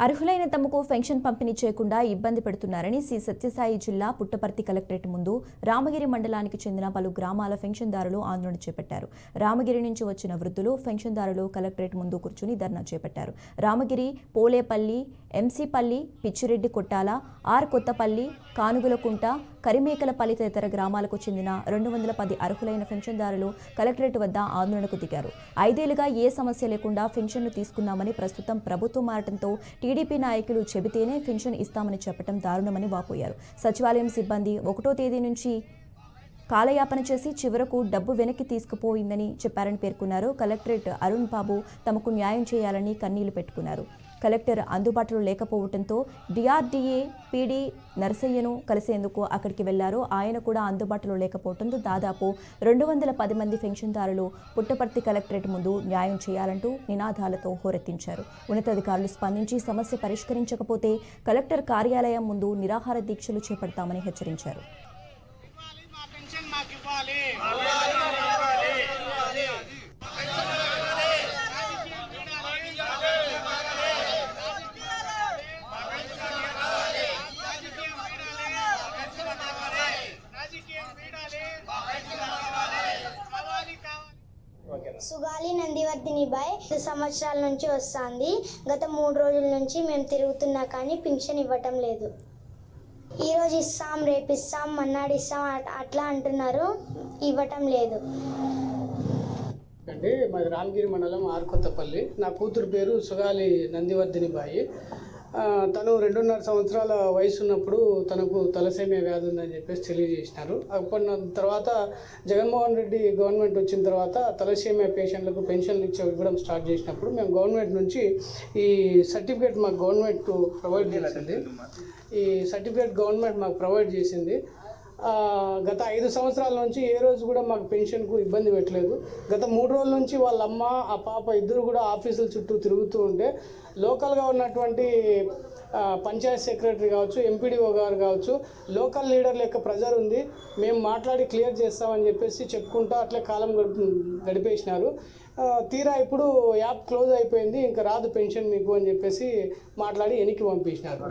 అర్హులైన తమకు పెన్షన్ పంపిణీ చేయకుండా ఇబ్బంది పెడుతున్నారని శ్రీ సత్యసాయి జిల్లా పుట్టపర్తి కలెక్టరేట్ ముందు రామగిరి మండలానికి చెందిన పలు గ్రామాల పెన్షన్దారులు ఆందోళన చేపట్టారు. రామగిరి నుంచి వచ్చిన వృద్ధులు పెన్షన్దారులు కలెక్టరేట్ ముందు కూర్చుని ధర్నా చేపట్టారు. రామగిరి, పోలేపల్లి, ఎంసీపల్లి, పిచ్చిరెడ్డి కొట్టాల, ఆర్ కొత్తపల్లి, కానుగులకుంట, కరిమేకలపల్లి తదితర గ్రామాలకు చెందిన 210 అర్హులైన పెన్షన్దారులు కలెక్టరేట్ వద్ద ఆందోళనకు దిగారు. 5 ఏళ్లుగా ఏ సమస్య లేకుండా పెన్షన్ను తీసుకున్నామని, ప్రస్తుతం ప్రభుత్వం మారటంతో టీడీపీ నాయకులు చెబితేనే పెన్షన్ ఇస్తామని చెప్పడం దారుణమని వాపోయారు. సచివాలయం సిబ్బంది 1వ తేదీ నుంచి కాలయాపన చేసి చివరకు డబ్బు వెనక్కి తీసుకుపోయిందని చెప్పారని పేర్కొన్నారు. కలెక్టరేట్ అరుణ్ బాబు తమకు న్యాయం చేయాలని కన్నీళ్లు పెట్టుకున్నారు. కలెక్టర్ అందుబాటులో లేకపోవడంతో డిఆర్డీఏ పీడీ నరసయ్యను కలిసేందుకు అక్కడికి వెళ్లారు. ఆయన కూడా అందుబాటులో లేకపోవడంతో దాదాపు 210 మంది పెన్షన్దారులు పుట్టపర్తి కలెక్టరేట్ ముందు న్యాయం చేయాలంటూ నినాదాలతో హోరెత్తించారు. ఉన్నతాధికారులు స్పందించి సమస్య పరిష్కరించకపోతే కలెక్టర్ కార్యాలయం ముందు నిరాహార దీక్షలు చేపడతామని హెచ్చరించారు. సుగాలి నందివర్ధిని బాయ్ 2 సంవత్సరాల నుంచి వస్తుంది. గత 3 రోజుల నుంచి మేము తిరుగుతున్నా కానీ పింఛన్ ఇవ్వటం లేదు. ఈరోజు ఇస్తాం, రేపు ఇస్తాం, మన్నాడు ఇస్తాం అట్లా అంటున్నారు, ఇవ్వటం లేదు. అంటే మాది రామగిరి మండలం ఆర్ కొత్తపల్లి. నా కూతురు పేరు సుగాలి నందివర్ధిని బాయి. తను 2.5 సంవత్సరాల వయసు ఉన్నప్పుడు తనకు తలసేమియా వ్యాధి ఉందని చెప్పేసి తెలియజేసినారు. అప్పటి తర్వాత జగన్మోహన్ రెడ్డి గవర్నమెంట్ వచ్చిన తర్వాత తలసేమియా పేషెంట్లకు పెన్షన్లు ఇవ్వడం స్టార్ట్ చేసినప్పుడు మేము గవర్నమెంట్ నుంచి ఈ సర్టిఫికేట్ మాకు గవర్నమెంట్ ప్రొవైడ్ చేసింది. ఈ సర్టిఫికేట్ గవర్నమెంట్ మాకు ప్రొవైడ్ చేసింది. గత 5 సంవత్సరాల నుంచి ఏ రోజు కూడా మాకు పెన్షన్కు ఇబ్బంది పెట్టలేదు. గత 3 రోజుల నుంచి వాళ్ళ అమ్మ, ఆ పాప ఇద్దరు కూడా ఆఫీసుల చుట్టూ తిరుగుతూ ఉంటే లోకల్గా ఉన్నటువంటి పంచాయత్ సెక్రటరీ కావచ్చు, ఎంపీడీఓ గారు కావచ్చు, లోకల్ లీడర్ల యొక్క ప్రెజర్ ఉంది, మేము మాట్లాడి క్లియర్ చేస్తామని చెప్పేసి చెప్పుకుంటూ అట్లే కాలం గడిపేసినారు. తీరా ఇప్పుడు యాప్ క్లోజ్ అయిపోయింది, ఇంకా రాదు పెన్షన్ మీకు అని చెప్పేసి మాట్లాడి వెనక్కి పంపించినారు.